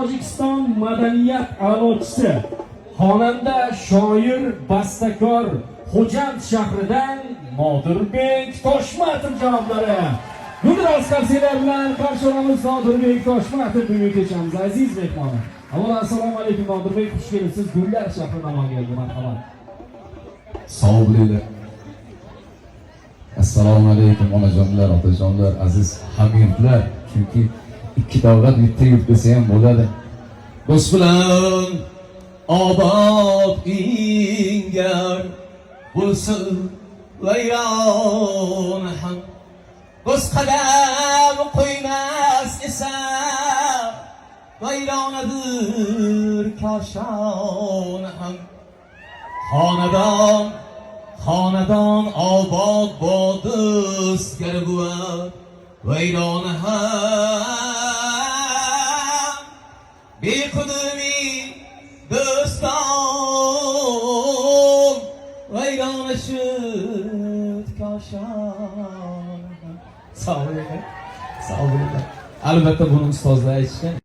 Tojikiston madaniyat a'lochisi, xonanda, shoir, bastakor Xo'jand shahridan Nodirbek Toshmatov janoblari. Gulroz qarsilar bilan qarshi olamiz Nodirbek Toshmatov bugun kechamiz aziz mehmoni. Avvalo assalomu alaykum Nodirbek, xush kelibsiz. Gullar shahridan keldi, marhamat. Sog' bo'linglar. Assalomu alaykum onajonlar, otajonlar, aziz hamyurtlar. Chunki ikki davlat bitta yurt desa ham bo'ladi. Do'st bilan obod ingar bo'lsin vayron ham. Do'st qadam qo'ymas esa vayronadir koshon ham. Xonadon obod bodis garbuat vayrona ham bequdumi do'ston vayrona shud koshon. Sog' bo'ling. Albatta buni ustozlar aytishgan.